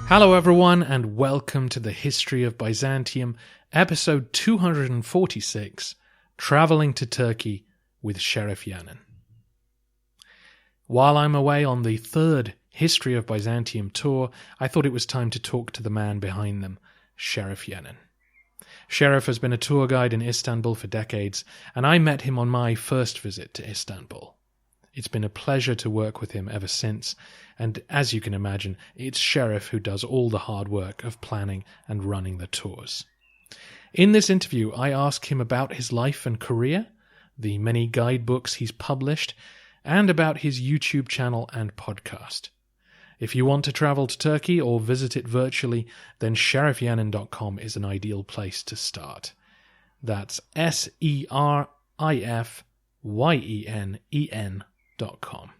Hello everyone, and welcome to the History of Byzantium, episode 246, Travelling to Turkey with Şerif Yenen. While I'm away on the third History of Byzantium tour, I thought it was time to talk to the man behind them, Şerif Yenen. Şerif has been a tour guide in Istanbul for decades, and I met him on my first visit to Istanbul. It's been a pleasure to work with him ever since, and as you can imagine, it's Şerif who does all the hard work of planning and running the tours. In this interview, I ask him about his life and career, the many guidebooks he's published, and about his YouTube channel and podcast. If you want to travel to Turkey or visit it virtually, then sherifyenen.com is an ideal place to start. That's SerifYenen.com.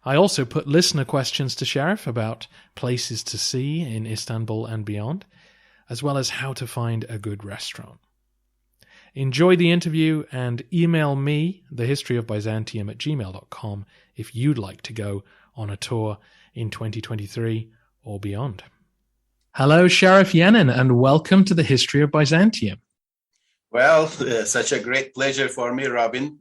I also put listener questions to Şerif about places to see in Istanbul and beyond, as well as how to find a good restaurant. Enjoy the interview and email me, thehistoryofbyzantium@gmail.com, if you'd like to go on a tour in 2023 or beyond. Hello, Şerif Yenen, and welcome to the History of Byzantium. Well, such a great pleasure for me, Robin.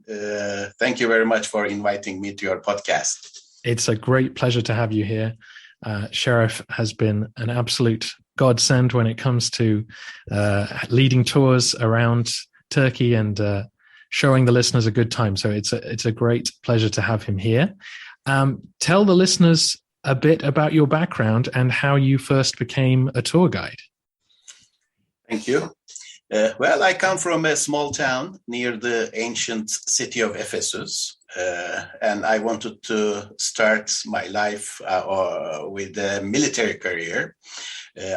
Thank you very much for inviting me to your podcast. It's a great pleasure to have you here. Şerif has been an absolute godsend when it comes to leading tours around Turkey and showing the listeners a good time. So it's a great pleasure to have him here. Tell the listeners a bit about your background and how you first became a tour guide. Thank you. Well, I come from a small town near the ancient city of Ephesus, and I wanted to start my life with a military career.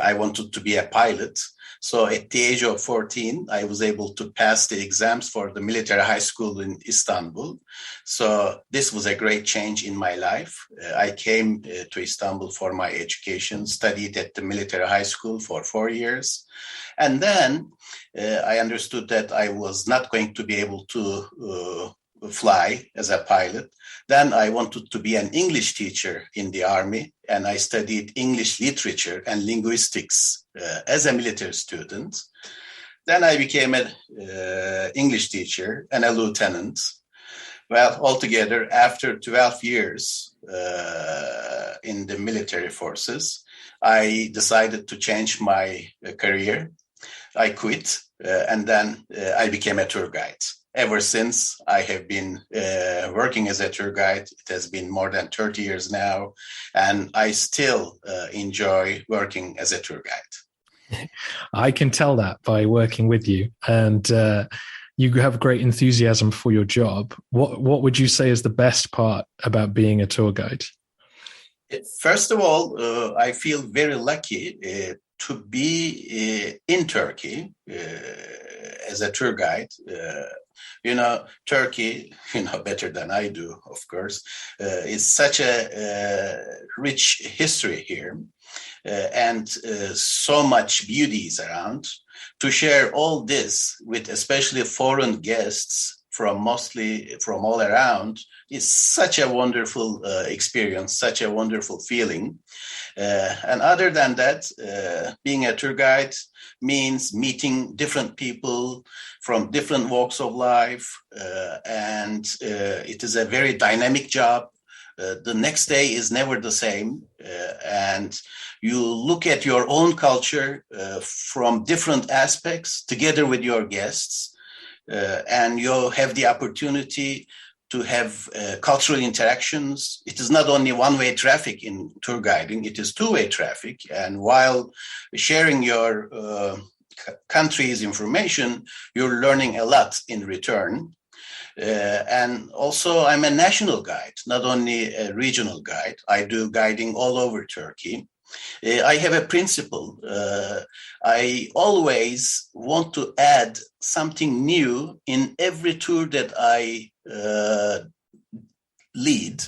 I wanted to be a pilot. So at the age of 14, I was able to pass the exams for the military high school in Istanbul. So this was a great change in my life. I came to Istanbul for my education, studied at the military high school for 4 years. And then I understood that I was not going to be able to fly as a pilot. Then I wanted to be an English teacher in the army, and I studied English literature and linguistics as a military student. Then I became an English teacher and a lieutenant. Well, altogether, after 12 years in the military forces, I decided to change my career. I quit, and then I became a tour guide. Ever since, I have been working as a tour guide. It has been more than 30 years now, and I still enjoy working as a tour guide. I can tell that by working with you, and you have great enthusiasm for your job. What would you say is the best part about being a tour guide? First of all, I feel very lucky to be in Turkey as a tour guide. Turkey, better than I do, of course, is such a rich history here and so much beauty is around. To share all this with especially foreign guests from all around is such a wonderful experience, such a wonderful feeling. And other than that, being a tour guide means meeting different people from different walks of life. And it is a very dynamic job. The next day is never the same. And you look at your own culture from different aspects together with your guests. And you have the opportunity to have cultural interactions. It is not only one-way traffic in tour guiding, it is two-way traffic. And while sharing your country's information, you're learning a lot in return. And also, I'm a national guide, not only a regional guide. I do guiding all over Turkey. I have a principle. I always want to add something new in every tour that I lead.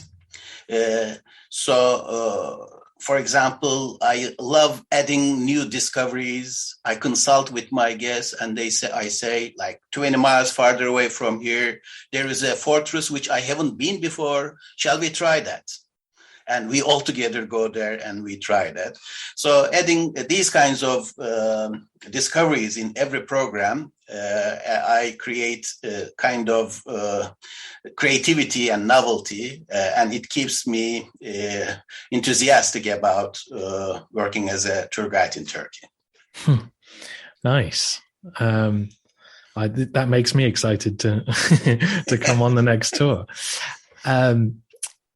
So For example, I love adding new discoveries. I consult with my guests and I say like 20 miles farther away from here, there is a fortress which I haven't been before. Shall we try that? And we all together go there and we try that. So adding these kinds of discoveries in every program, I create a kind of creativity and novelty, and it keeps me enthusiastic about working as a tour guide in Turkey. Nice. That makes me excited to to come on the next tour.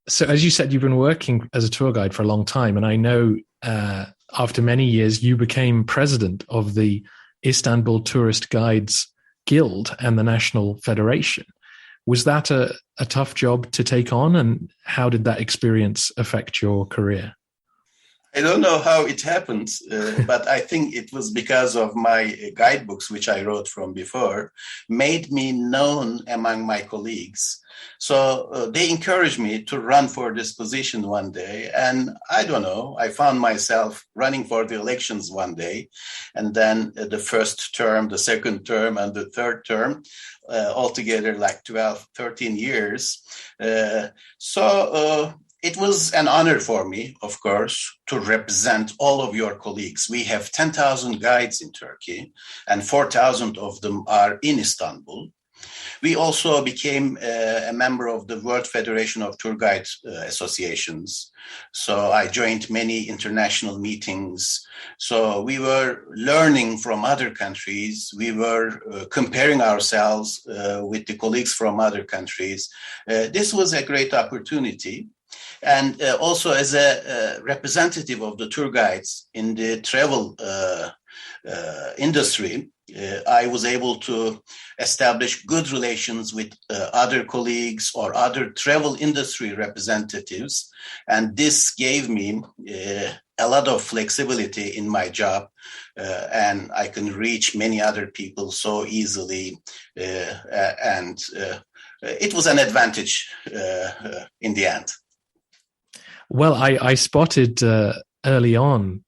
So as you said, you've been working as a tour guide for a long time, and I know after many years you became president of the Istanbul Tourist Guides Guild and the National Federation. Was that a tough job to take on, and how did that experience affect your career? I don't know how it happened, but I think it was because of my guidebooks, which I wrote from before, made me known among my colleagues. So they encouraged me to run for this position one day. And I don't know, I found myself running for the elections one day. And then the first term, the second term, and the third term, altogether like 12, 13 years. It was an honor for me, of course, to represent all of your colleagues. We have 10,000 guides in Turkey, and 4,000 of them are in Istanbul. We also became a member of the World Federation of Tour Guide Associations. So I joined many international meetings. So we were learning from other countries. We were comparing ourselves with the colleagues from other countries. This was a great opportunity. And also as a representative of the tour guides in the travel industry, I was able to establish good relations with other colleagues or other travel industry representatives. And this gave me a lot of flexibility in my job, and I can reach many other people so easily. And it was an advantage in the end. Well, I spotted early on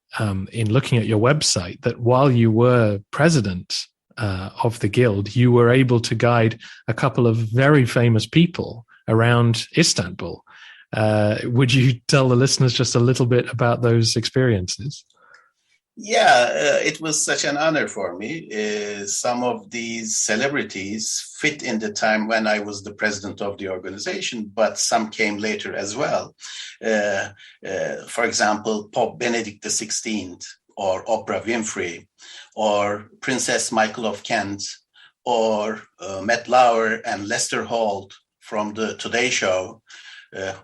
in looking at your website that while you were president of the guild, you were able to guide a couple of very famous people around Istanbul. Would you tell the listeners just a little bit about those experiences? Yeah, it was such an honor for me. Some of these celebrities fit in the time when I was the president of the organization, but some came later as well. For example, Pope Benedict XVI, or Oprah Winfrey, or Princess Michael of Kent, or Matt Lauer and Lester Holt from the Today Show,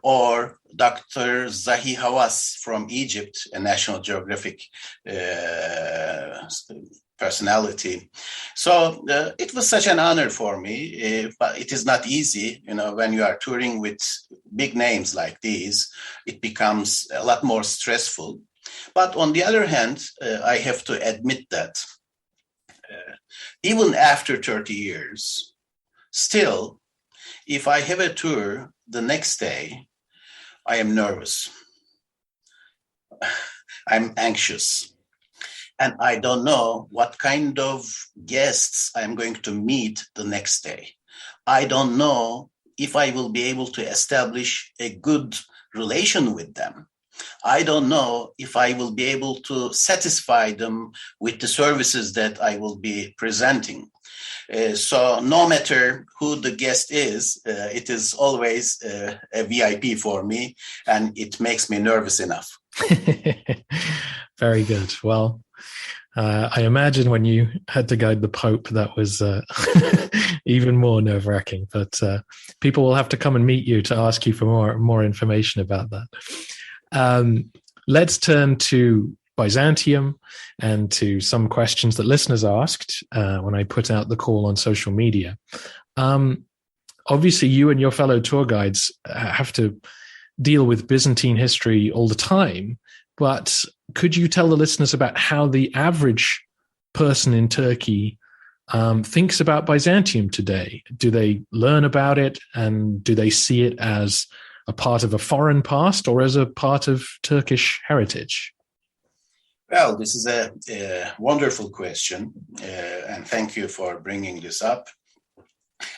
or Dr. Zahi Hawass from Egypt, a National Geographic personality. So it was such an honor for me, but it is not easy. You know, when you are touring with big names like these, it becomes a lot more stressful. But on the other hand, I have to admit that even after 30 years, still, if I have a tour the next day, I am nervous. I'm anxious. And I don't know what kind of guests I'm going to meet the next day. I don't know if I will be able to establish a good relation with them. I don't know if I will be able to satisfy them with the services that I will be presenting. So no matter who the guest is, it is always a VIP for me, and it makes me nervous enough. Very good. Well, I imagine when you had to guide the Pope, that was even more nerve-wracking. But people will have to come and meet you to ask you for more information about that. Let's turn to Byzantium and to some questions that listeners asked when I put out the call on social media. Obviously, you and your fellow tour guides have to deal with Byzantine history all the time, but could you tell the listeners about how the average person in Turkey thinks about Byzantium today? Do they learn about it, and do they see it as a part of a foreign past or as a part of Turkish heritage? Well, this is a wonderful question, and thank you for bringing this up.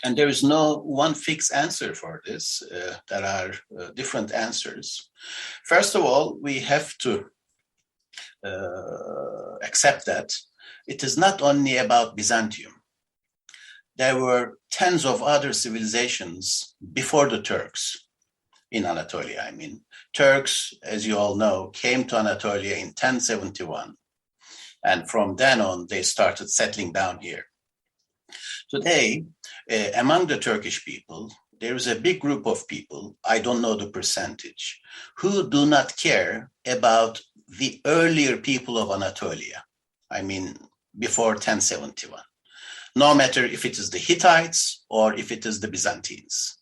And there is no one fixed answer for this. There are different answers. First of all, we have to accept that it is not only about Byzantium. There were tens of other civilizations before the Turks in Anatolia. I mean, Turks, as you all know, came to Anatolia in 1071. And from then on, they started settling down here. Today, among the Turkish people, there is a big group of people, I don't know the percentage, who do not care about the earlier people of Anatolia. I mean, before 1071. No matter if it is the Hittites or if it is the Byzantines.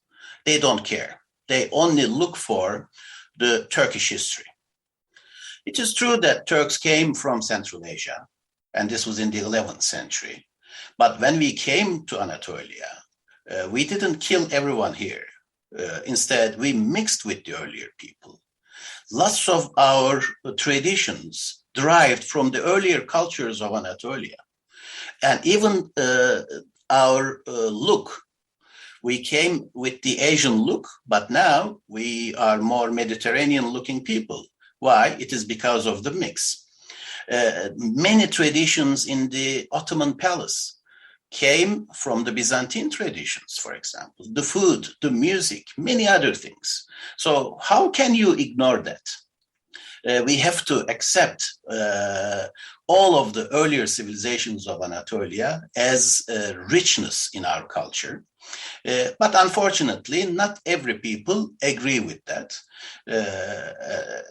They don't care. They only look for the Turkish history. It is true that Turks came from Central Asia, and this was in the 11th century. But when we came to Anatolia, we didn't kill everyone here. Instead, we mixed with the earlier people. Lots of our traditions derived from the earlier cultures of Anatolia. And even our look, we came with the Asian look, but now we are more Mediterranean-looking people. Why? It is because of the mix. Many traditions in the Ottoman palace came from the Byzantine traditions, for example. The food, the music, many other things. So how can you ignore that? We have to accept all of the earlier civilizations of Anatolia as richness in our culture. But unfortunately, not every people agree with that,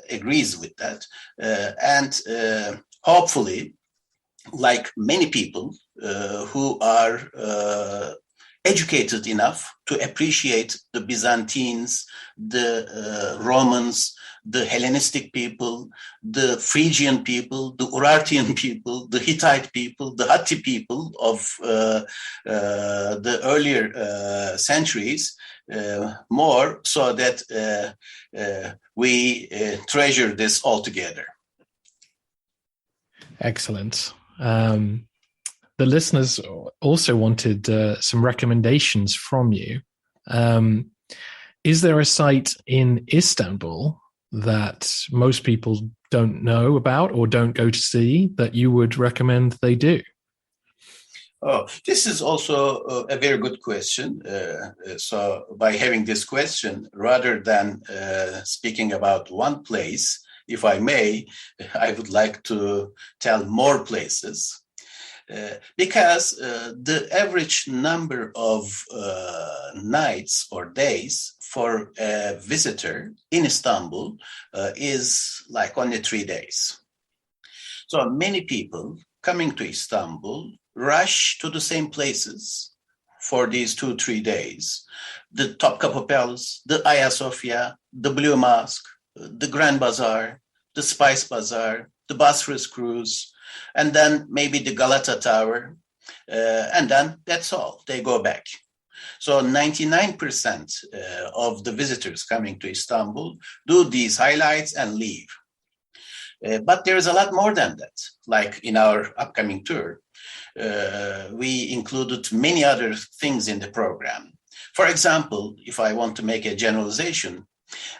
agrees with that. And hopefully, like many people who are educated enough to appreciate the Byzantines, the Romans, the Hellenistic people, the Phrygian people, the Urartian people, the Hittite people, the Hatti people of the earlier centuries, more so that we treasure this altogether. Excellent. The listeners also wanted some recommendations from you. Is there a site in Istanbul that most people don't know about or don't go to see that you would recommend they do? Oh, this is also a very good question. So by having this question, rather than speaking about one place, if I may, I would like to tell more places. Because the average number of nights or days for a visitor in Istanbul is like only 3 days. So many people coming to Istanbul rush to the same places for these 2-3 days. The Topkapı Palace, the Hagia Sophia, the Blue Mosque, the Grand Bazaar, the Spice Bazaar, the Bosphorus Cruise, and then maybe the Galata Tower, and then that's all. They go back. So 99% of the visitors coming to Istanbul do these highlights and leave. But there is a lot more than that. Like in our upcoming tour, we included many other things in the program. For example, if I want to make a generalization,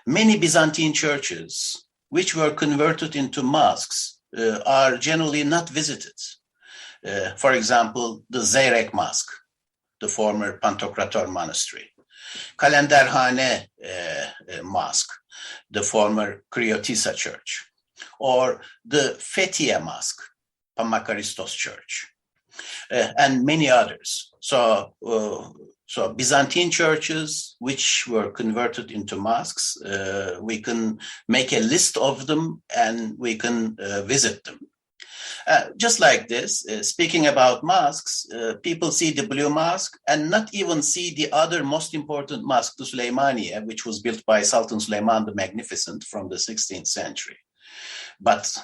many Byzantine churches, which were converted into mosques, are generally not visited. For example, the Zeyrek Mosque, the former Pantokrator Monastery, Kalenderhane Mosque, the former Kriotisa Church, or the Fethiye Mosque, Pamakaristos Church, and many others. So Byzantine churches, which were converted into mosques, we can make a list of them and we can visit them. Just like this, speaking about mosques, people see the Blue Mosque and not even see the other most important mosque, the Süleymaniye, which was built by Sultan Süleyman the Magnificent from the 16th century. But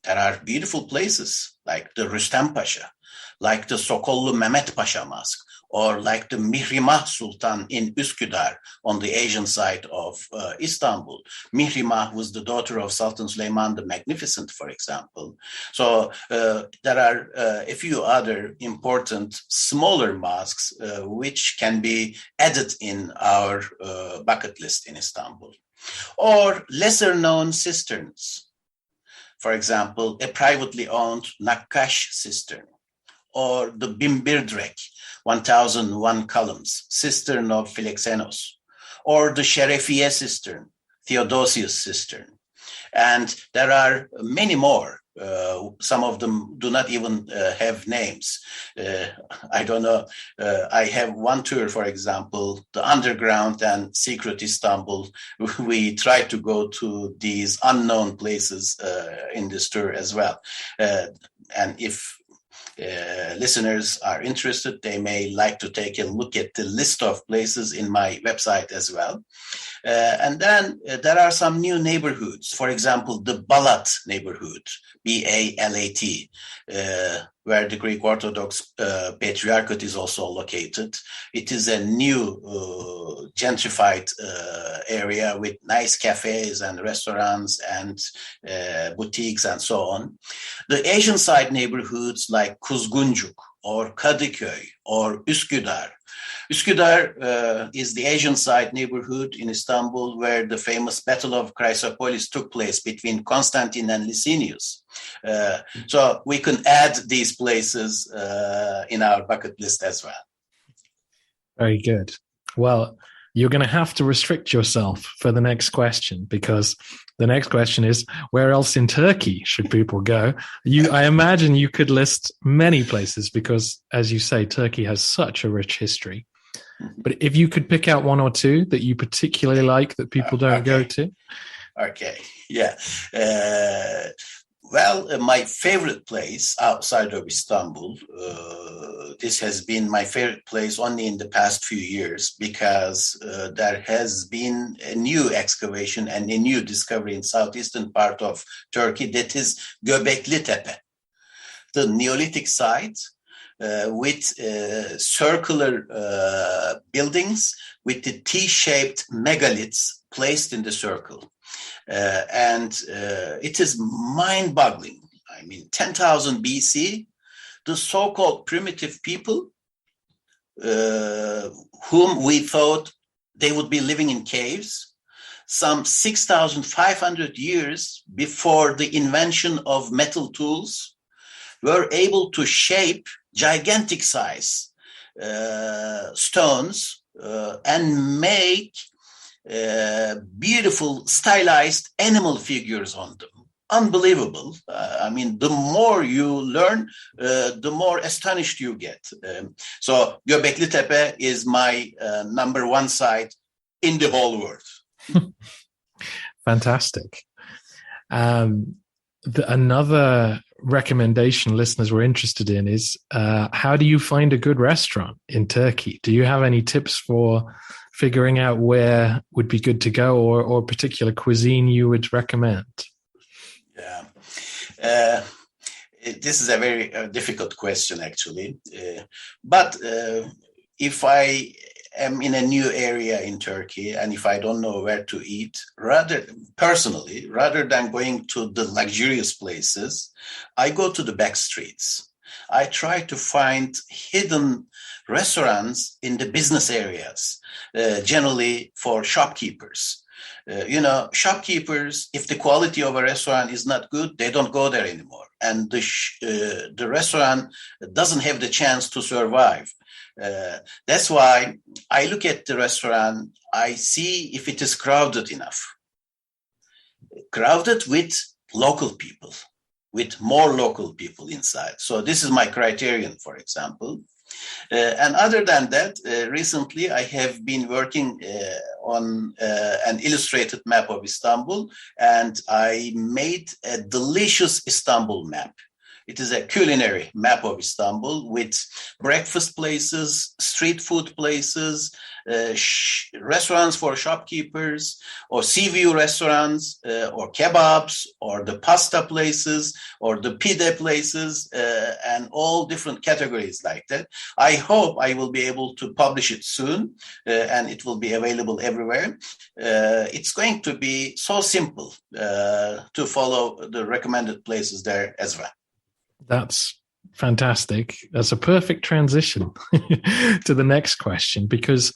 there are beautiful places like the Rüstem Pasha, like the Sokollu Mehmet Pasha Mosque, or like the Mihrimah Sultan in Üsküdar on the Asian side of Istanbul. Mihrimah was the daughter of Sultan Süleyman the Magnificent, for example. So there are a few other important smaller mosques which can be added in our bucket list in Istanbul. Or lesser known cisterns. For example, a privately owned Nakkash cistern, or the Binbirdrek, 1001 columns, cistern of Philoxenos, or the Şerefiye cistern, Theodosius cistern. And there are many more. Some of them do not even have names. I don't know. I have one tour, for example, the underground and secret Istanbul. We try to go to these unknown places in this tour as well. And if listeners are interested, they may like to take a look at the list of places in my website as well. And then there are some new neighborhoods. For example, the Balat neighborhood, B-A-L-A-T, where the Greek Orthodox Patriarchate is also located. It is a new gentrified area with nice cafes and restaurants and boutiques and so on. The Asian side neighborhoods like Kuzguncuk or Kadıköy or Üsküdar. Üsküdar is the Asian side neighborhood in Istanbul where the famous Battle of Chrysopolis took place between Constantine and Licinius. So we can add these places in our bucket list as well. Very good. Well, you're going to have to restrict yourself for the next question, because the next question is, where else in Turkey should people go? I imagine you could list many places because, as you say, Turkey has such a rich history. But if you could pick out one or two that you particularly like that people don't go to. Okay, yeah. Well, my favorite place outside of Istanbul, this has been my favorite place only in the past few years because there has been a new excavation and a new discovery in southeastern part of Turkey, that is Göbekli Tepe, the Neolithic site with circular buildings with the T-shaped megaliths placed in the circle. And it is mind-boggling. I mean, 10,000 BC, the so-called primitive people whom we thought they would be living in caves, some 6,500 years before the invention of metal tools, were able to shape gigantic size stones and make beautiful stylized animal figures on them. Unbelievable. I mean, the more you learn, the more astonished you get. So Göbekli Tepe is my number one site in the whole world. Fantastic. Another recommendation listeners were interested in is how do you find a good restaurant in Turkey? Do you have any tips for figuring out where would be good to go, or particular cuisine you would recommend? Yeah, this is a very difficult question, actually. But if I am in a new area in Turkey and if I don't know where to eat, rather than going to the luxurious places, I go to the back streets. I try to find hidden restaurants in the business areas, generally for shopkeepers. Shopkeepers, if the quality of a restaurant is not good, they don't go there anymore. And the restaurant doesn't have the chance to survive. That's why I look at the restaurant, I see if it is crowded enough. Crowded with local people, with more local people inside. So this is my criterion, for example. And other than that, recently I have been working on an illustrated map of Istanbul, and I made a delicious Istanbul map It is a culinary map of Istanbul with breakfast places, street food places, restaurants for shopkeepers, or sea view restaurants, or kebabs, or the pasta places, or the pide places, and all different categories like that. I hope I will be able to publish it soon, and it will be available everywhere. It's going to be so simple to follow the recommended places there as well. That's fantastic. That's a perfect transition to the next question, because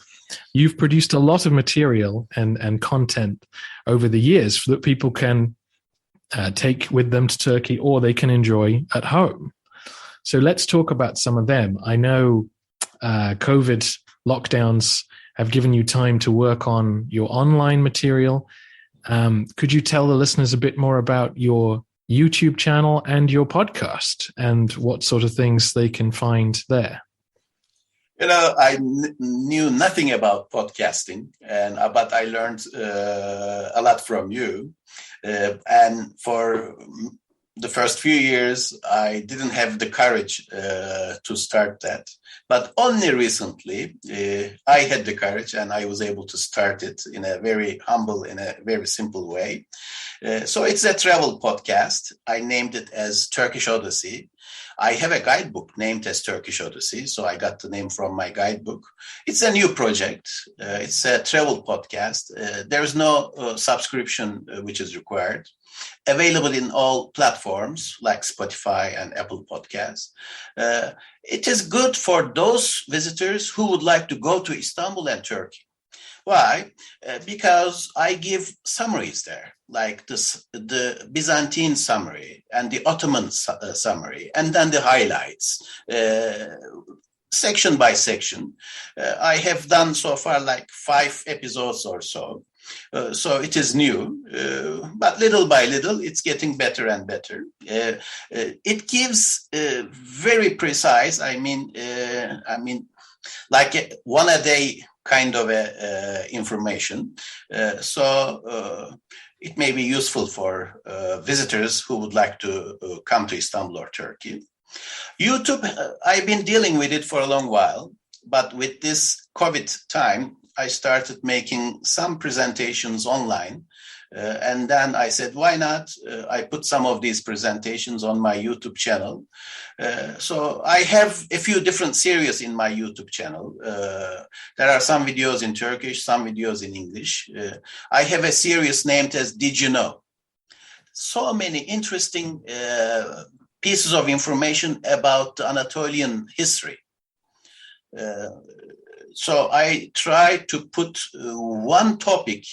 you've produced a lot of material and content over the years that people can take with them to Turkey, or they can enjoy at home. So let's talk about some of them. I know COVID lockdowns have given you time to work on your online material. Could you tell the listeners a bit more about your YouTube channel and your podcast, and what sort of things they can find there? I knew nothing about podcasting, but I learned a lot from you. And for the first few years, I didn't have the courage to start that. But only recently, I had the courage, and I was able to start it in a very humble, in a very simple way. So it's a travel podcast. I named it as Turkish Odyssey. I have a guidebook named as Turkish Odyssey, so I got the name from my guidebook. It's a new project. It's a travel podcast. There is no subscription which is required. Available in all platforms like Spotify and Apple Podcasts. It is good for those visitors who would like to go to Istanbul and Turkey. Why? Because I give summaries there, like the Byzantine summary and the Ottoman summary, and then the highlights, section by section. I have done so far like 5 episodes or so. So it is new, but little by little, it's getting better and better. It gives very precise, like one a day kind of information. So it may be useful for visitors who would like to come to Istanbul or Turkey. YouTube, I've been dealing with it for a long while, but with this COVID time, I started making some presentations online. And then I said, why not? I put some of these presentations on my YouTube channel. So I have a few different series in my YouTube channel. There are some videos in Turkish, some videos in English. I have a series named as Did You Know? So many interesting pieces of information about Anatolian history. So I try to put one topic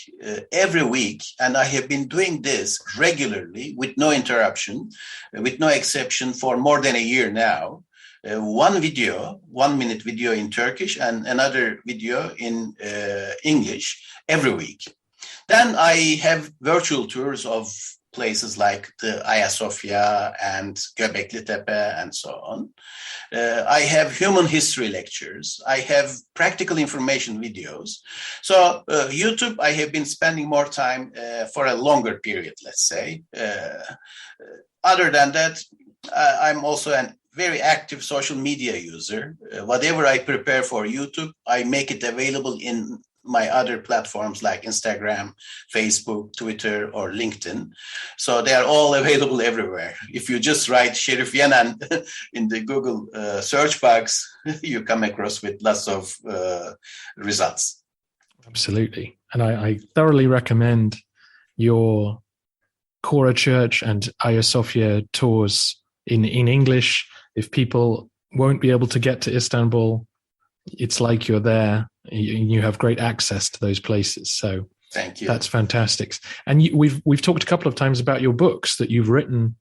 every week, and I have been doing this regularly with no interruption, with no exception for more than a year now. One video, 1 minute video in Turkish and another video in English every week. Then I have virtual tours of places like the Hagia Sophia and Göbekli Tepe and so on. I have human history lectures. I have practical information videos. So YouTube, I have been spending more time for a longer period, let's say. Other than that, I'm also a very active social media user. Whatever I prepare for YouTube, I make it available in my other platforms like Instagram, Facebook, Twitter, or LinkedIn. So they are all available everywhere. If you just write Şerif Yenen in the Google search box, you come across with lots of results. Absolutely. And I thoroughly recommend your Kora Church and Hagia Sophia tours in English. If people won't be able to get to Istanbul, it's like you're there. You have great access to those places. So thank you. That's fantastic. And we've talked a couple of times about your books, that you've written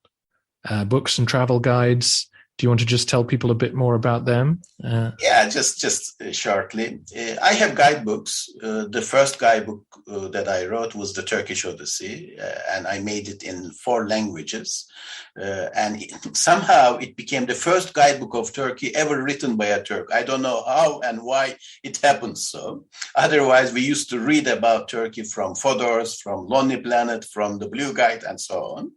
books and travel guides. Do you want to just tell people a bit more about them? Yeah, just shortly. I have guidebooks. The first guidebook that I wrote was the Turkish Odyssey, and I made it in 4 languages. And somehow it became the first guidebook of Turkey ever written by a Turk. I don't know how and why it happened so. Otherwise, we used to read about Turkey from Fodor's, from Lonely Planet, from the Blue Guide, and so on.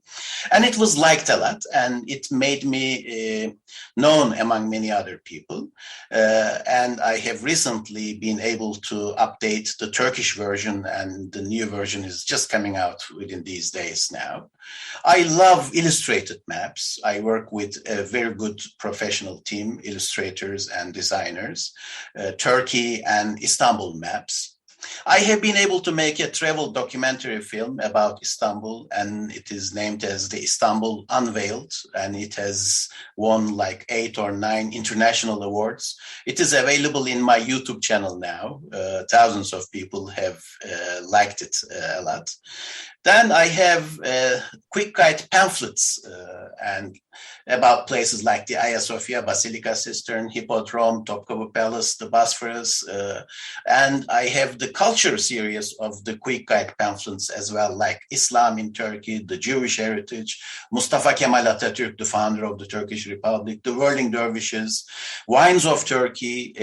And it was liked a lot, and it made me known among many other people. And I have recently been able to update the Turkish version, and the new version is just coming out within these days now. I love illustrated maps. I work with a very good professional team, illustrators and designers, Turkey and Istanbul maps. I have been able to make a travel documentary film about Istanbul, and it is named as the Istanbul Unveiled, and it has won like 8 or 9 international awards. It is available in my YouTube channel now. Thousands of people have liked it a lot. Then I have quick guide pamphlets and about places like the Hagia Sophia Basilica Cistern, Hippodrome, Topkapı Palace, the Bosphorus, and I have the culture series of the quick guide pamphlets as well, like Islam in Turkey, the Jewish heritage, Mustafa Kemal Atatürk, the founder of the Turkish Republic, the whirling dervishes, wines of Turkey,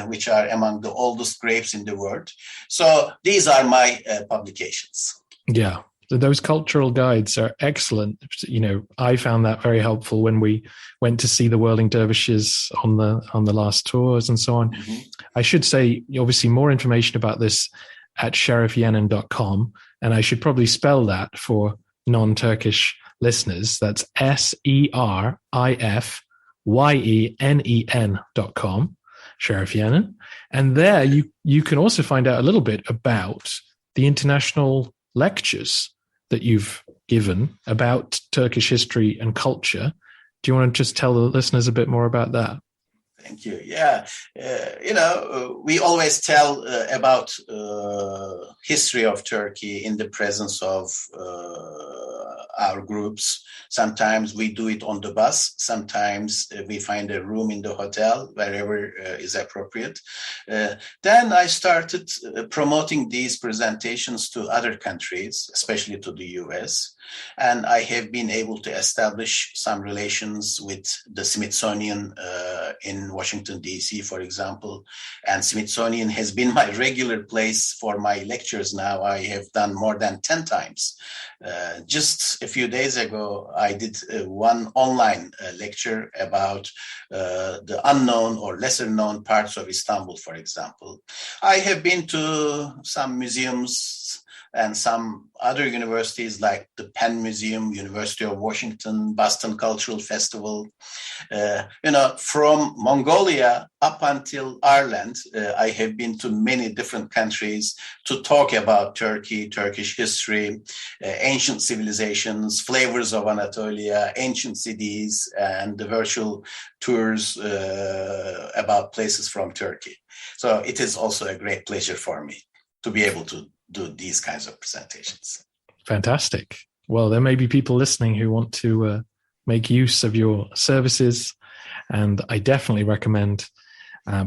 which are among the oldest grapes in the world. So these are my publications. Yeah. Those cultural guides are excellent. You know, I found that very helpful when we went to see the whirling dervishes on the last tours and so on. Mm-hmm. I should say, obviously, more information about this at sherifyenen.com, and I should probably spell that for non-Turkish listeners. That's SerifYenen.com, Şerif Yenen, and there you can also find out a little bit about the international lectures that you've given about Turkish history and culture. Do you want to just tell the listeners a bit more about that? Thank you. Yeah, we always tell about history of Turkey in the presence of our groups. Sometimes we do it on the bus. Sometimes we find a room in the hotel, wherever is appropriate. Then I started promoting these presentations to other countries, especially to the US. And I have been able to establish some relations with the Smithsonian in Washington, D.C., for example. And Smithsonian has been my regular place for my lectures now. I have done more than 10 times. Just a few days ago, I did one online lecture about the unknown or lesser known parts of Istanbul, for example. I have been to some museums and some other universities like the Penn Museum, University of Washington, Boston Cultural Festival. From Mongolia up until Ireland, I have been to many different countries to talk about Turkey, Turkish history, ancient civilizations, flavors of Anatolia, ancient cities, and the virtual tours about places from Turkey. So it is also a great pleasure for me to be able to do these kinds of presentations. Fantastic. Well, there may be people listening who want to make use of your services, and I definitely recommend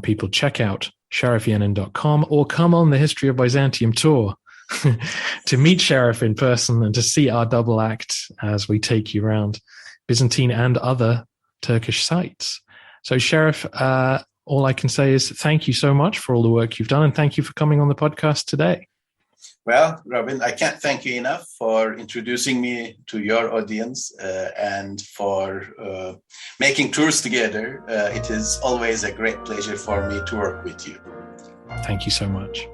people check out sherifyenen.com or come on the History of Byzantium tour to meet Şerif in person and to see our double act as we take you around Byzantine and other Turkish sites. So Şerif, all I can say is thank you so much for all the work you've done, and thank you for coming on the podcast today. Well, Robin, I can't thank you enough for introducing me to your audience and for making tours together. It is always a great pleasure for me to work with you. Thank you so much.